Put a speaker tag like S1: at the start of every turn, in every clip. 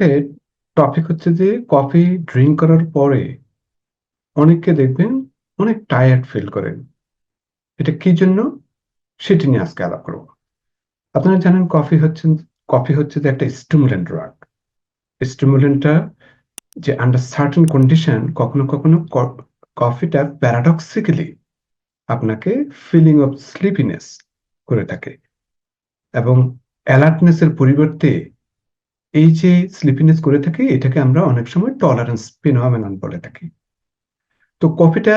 S1: এর টপিক হচ্ছে যে কফি ড্রিংক করার পরে অনেককে দেখবেন অনেক টায়ার্ড ফিল করেন। এটা কি জন্য? সেটি নিয়ে আজকে আলাপ করব। আপনারা জানেন কফি হচ্ছে যে একটা স্টিমুল্যান্ট ড্রাগ। স্টিমুল্যান্টটা যে আন্ডার সার্টেন কন্ডিশন কখনো কফিটা প্যারাডক্সিক্যালি আপনাকে ফিলিং অফ স্লিপিনেস করে থাকে এবং অ্যালার্টনেস এর পরিবর্তে এই যে স্লিপিনেস করে থাকে এটাকে আমরা অনেক সময় টলারেন্স ফিনোমেনন বলে থাকি। তো কফিটা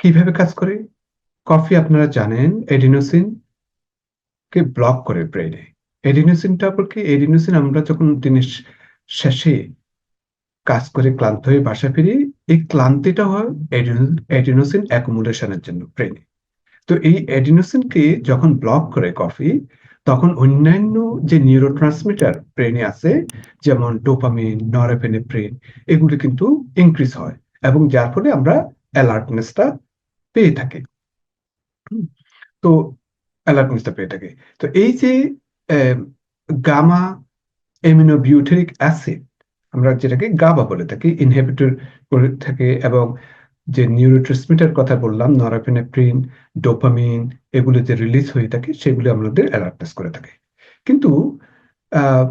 S1: কিভাবে কাজ করে? কফি আপনারা জানেন এডিনোসিন কে ব্লক করে ব্রেইনে। এডিনোসিনটা আবার কি? এডিনোসিন আমরা যখন দিনের শেষে কাজ করে ক্লান্ত হয়ে বাসা ফিরি, এই ক্লান্তিটা হয় এডিনোসিন অ্যাকুমুলেশনের জন্য ব্রেইনে। তো এই এডিনোসিনকে যখন ব্লক করে কফি, তখন অন্যান্য যে নিউরোট্রান্সমিটার ব্রেইনে আছে, যেমন ডোপামিন, নরএপিনেফ্রিন, এগুলো কিন্তু ইনক্রিজ হয় এবং যার ফলে আমরা অ্যালার্টনেসটা পেয়ে থাকি। হুম? তো অ্যালার্টনেসটা পেয়ে থাকি। তো এই যে গামা অ্যামিনোবিউটেরিক অ্যাসিড, আমরা যেটাকে গাবা বলে থাকি, ইনহিবিটর করে থাকে এবং যে নিউরোট্রান্সমিটার কথা বললাম নরএপিনেফ্রিন, ডোপামিন, এগুলো যে রিলিজ হয়ে থাকে সেগুলো আমাদের অ্যালার্টনেস করে থাকে। কিন্তু আহ,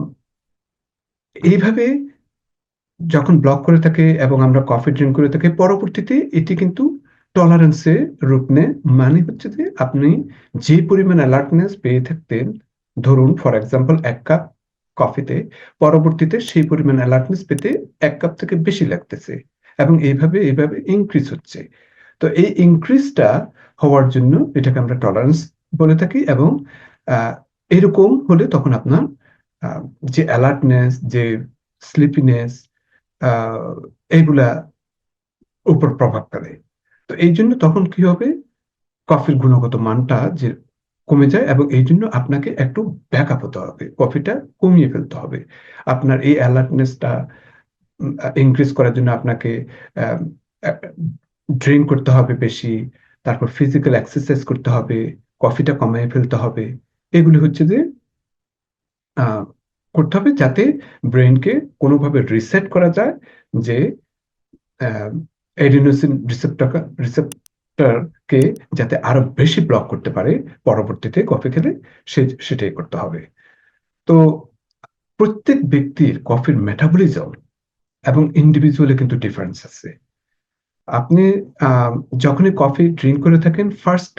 S1: এইভাবে যখন ব্লক করে থাকে এবং আমরা কফি ড্রিঙ্ক করে থাকি, পরবর্তীতে এটি কিন্তু টলারেন্সে রূপ নেয়। মানে হচ্ছে যে আপনি যে পরিমাণ অ্যালার্টনেস পেয়ে থাকতেন, ধরুন ফর এক্সাম্পল 1 কাপ কফিতে, পরবর্তীতে সেই পরিমাণ অ্যালার্টনেস পেতে 1 কাপ থেকে বেশি লাগতেছে এবং এইভাবে ইনক্রিজ হচ্ছে। তো এই ইনক্রিজটা হওয়ার জন্য এটাকে আমরা টলারেন্স বলে থাকি এবং আহ, এরকম হলে তখন আপনার আহ, যে অ্যালার্টনেস, যে স্লিপিনেস, আহ এইগুলা উপর প্রভাব ফেলে। তো এই জন্য তখন কি হবে? কফির গুণগত মানটা যে কমে যায় এবং এই জন্য আপনাকে একটু ব্যাকআপ হতে হবে, কফিটা কমিয়ে ফেলতে হবে। আপনার এই অ্যালার্টনেসটা ইনক্রিজ করার জন্য আপনাকে ড্রিঙ্ক করতে হবে বেশি, তারপর ফিজিক্যাল এক্সারসাইজ করতে হবে, কফিটা কমিয়ে ফেলতে হবে। এগুলি হচ্ছে যে আহ, করতে হবে যাতে ব্রেনকে কোনোভাবে রিসেট করা যায়, যে এডিনোসিন রিসেপ্টরকে যাতে আরো বেশি ব্লক করতে পারে পরবর্তীতে কফি খেলে, সেটাই করতে হবে। তো প্রত্যেক ব্যক্তির কফির মেটাবলিজম এবং ইন্ডিভিজুয়ালি কিন্তু ডিফারেন্স আছে। আপনি আহ, যখনই কফি ড্রিঙ্ক করে থাকেন, ফার্স্ট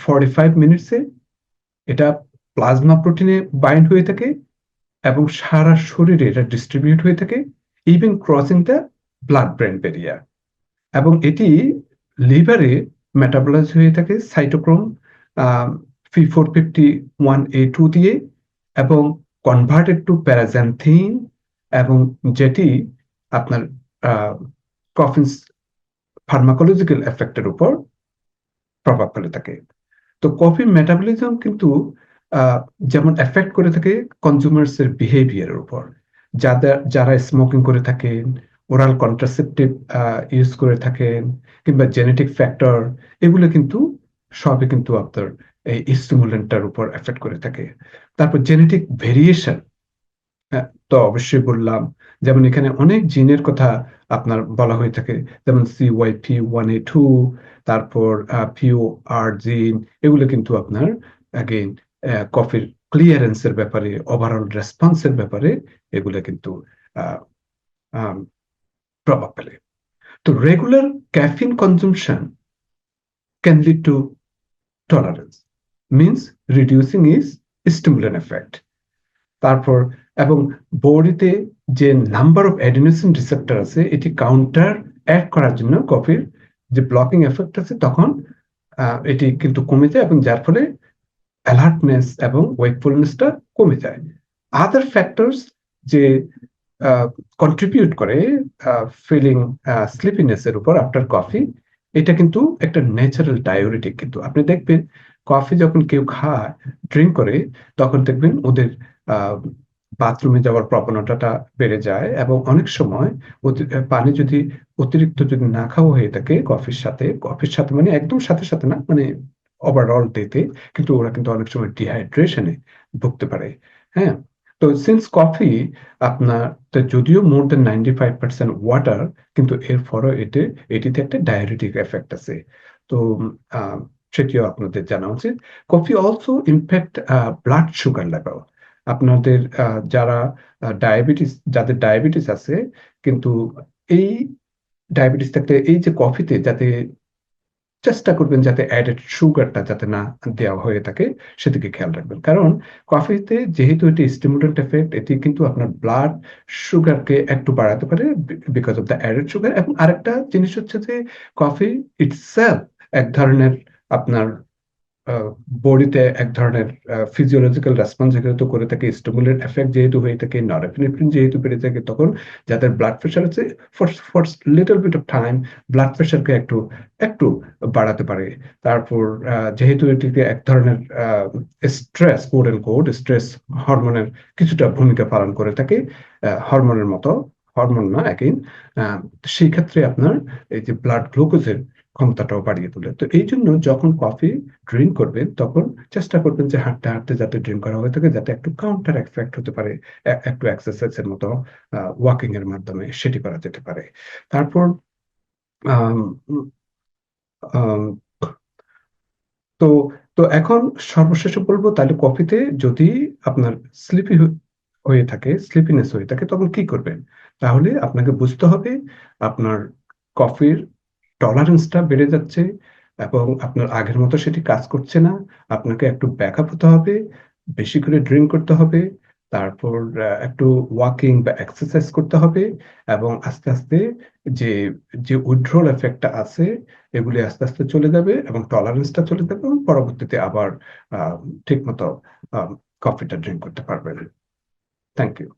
S1: 45 মিনিটসে এটা প্লাজমা প্রোটিনে বাইন্ড হয়ে থাকে এবং সারা শরীরে এটা ডিস্ট্রিবিউট হয়ে থাকে, even crossing the blood brain barrier. এবং এটি লিভারে মেটাবলাইজ হয়ে থাকে সাইটোক্রোম P451A2 দিয়ে এবং কনভার্টেড টু প্যারাক্সান্থিন, এবং যেটি আপনার কফিন ফার্মাকোলজিক্যাল এফেক্টের উপর প্রভাব ফেলে থাকে। তো কফি মেটাবলিজম কিন্তু আহ, যেমন এফেক্ট করে থাকে কনজিউমার্স এর বিহেভিয়ারের উপর। যারা স্মোকিং করে থাকেন, ওরাল কন্ট্রাসেপটিভ ইউজ করে থাকেন, কিংবা জেনেটিক ফ্যাক্টর, এগুলো কিন্তু সবই কিন্তু আপনার এই স্টিমুলেন্টটার উপর এফেক্ট করে থাকে। তারপর জেনেটিক ভেরিয়েশন, তো অবশ্যই বললাম, যেমন এখানে অনেক জিনের কথা আপনার বলা হয়ে থাকে, যেমন CYP1A2, তারপর POR জিন, এগুলো কিন্তু আপনার অ্যাগেইন কফির ক্লিয়ারেন্সের ব্যাপারে, ওভারঅল রেসপন্সের ব্যাপারে এগুলো কিন্তু আহ, আম, প্রভাব ফেলে। তো regular caffeine consumption can lead to tolerance, means reducing is stimulant effect. তারপর এবং বডিতে যে নাম্বার অফ অ্যাডিনোসিন রিসেপ্টর আছে, এটি কাউন্টার অ্যাড করার জন্য কফির যে ব্লকিং এফেক্ট আছে, তখন এটি কিন্তু কমে যায় এবং যার ফলে অ্যালার্টনেস এবং ওয়েকফুলনেসটা কমে যায়। আদার ফ্যাক্টরস যে কন্ট্রিবিউট করে ফিলিং স্লিপিনেস এর উপর আফটার কফি, এটা কিন্তু একটা ন্যাচারাল ডায়োরিটিক। কিন্তু আপনি দেখবেন কফি যখন কেউ খায়, ড্রিঙ্ক করে, তখন দেখবেন ওদের বাথরুমে যাওয়ার প্রবণতাটা বেড়ে যায় এবং অনেক সময় পানি যদি অতিরিক্ত যদি না খাওয়া হয়ে থাকে কফির সাথে মানে একদম সাথে সাথে না, মানে ওভারঅল ডেতে, কিন্তু ওরা কিন্তু অনেক সময় ডিহাইড্রেশনে ভুগতে পারে। হ্যাঁ, তো সিন্স কফি আপনার যদিও মোর দ্যান 95% ওয়াটার, কিন্তু এরপরও এটিতে একটা ডায়াবেটিক এফেক্ট আছে। তো সেটিও আপনাদের জানা উচিত। Coffee also impact blood sugar level. আপনাদের যারা যাদের ডায়াবেটিস আছে, কিন্তু এই ডায়াবেটিস থাকলে এই যে কফিতে যাতে চেষ্টা করবেন যাতে অ্যাডেড সুগারটা যাতে না দেওয়া হয়ে থাকে, সেদিকে খেয়াল রাখবেন। কারণ কফিতে যেহেতু এটি স্টিমুলেন্ট এফেক্ট, এটি কিন্তু আপনার ব্লাড সুগারকে একটু বাড়াতে পারে because of the added sugar. এবং আরেকটা জিনিস হচ্ছে যে কফি ইটসেলফ এক ধরনের আপনার বডিতে এক ধরনের ফিজিওলজিক্যাল রেসপন্স যেহেতু করে থাকে, স্টিমুলেন্ট এফেক্ট যেহেতু হয়ে থাকে, নরএপিনেফ্রিন যেহেতু বেড়ে থাকে, তখন যাদের ব্লাড প্রেশার আছে for little bit of time blood প্রেশারকে একটু একটু বাড়াতে পারে। তারপর যেহেতু এটিতে এক ধরনের স্ট্রেস, কোড এন্ড কোড স্ট্রেস হরমোনের কিছুটা ভূমিকা পালন করে থাকে, হরমোনের মতো, হরমোন না একই, সেই ক্ষেত্রে আপনার এই যে ব্লাড গ্লুকোজের ক্ষমতাটাও বাড়িয়ে তোলে। তো এই জন্য যখন কফি ড্রিঙ্ক করবেন তখন চেষ্টা করবেন যে হাঁটতে হাঁটতে যাতে ড্রিঙ্ক করা হয়ে থাকে, যাতে একটু কাউন্টার এফেক্ট হতে পারে, একটু এক্সারসাইজের মতো ওয়াকিং এর মাধ্যমে সেটি করা যেতে পারে। তারপর আম, আম, তো তো এখন সর্বশেষে বলবো তাহলে কফিতে যদি আপনার স্লিপি হয়ে থাকে, স্লিপিনেস হয়ে থাকে, তখন কি করবেন? তাহলে আপনাকে বুঝতে হবে আপনার কফির টলারেন্সটা বেড়ে যাচ্ছে এবং আপনার আগের মতো সেটি কাজ করছে না। আপনাকে একটু ব্যাকআপ হতে হবে, বেশি করে ড্রিঙ্ক করতে হবে, তারপর একটু ওয়াকিং বা এক্সারসাইজ করতে হবে, এবং আস্তে আস্তে যে যে উইথড্রল এফেক্টটা আছে এগুলি আস্তে আস্তে চলে যাবে এবং টলারেন্সটা চলে যাবে, এবং পরবর্তীতে আবার ঠিক মতো কফিটা ড্রিঙ্ক করতে পারবেন। Thank you.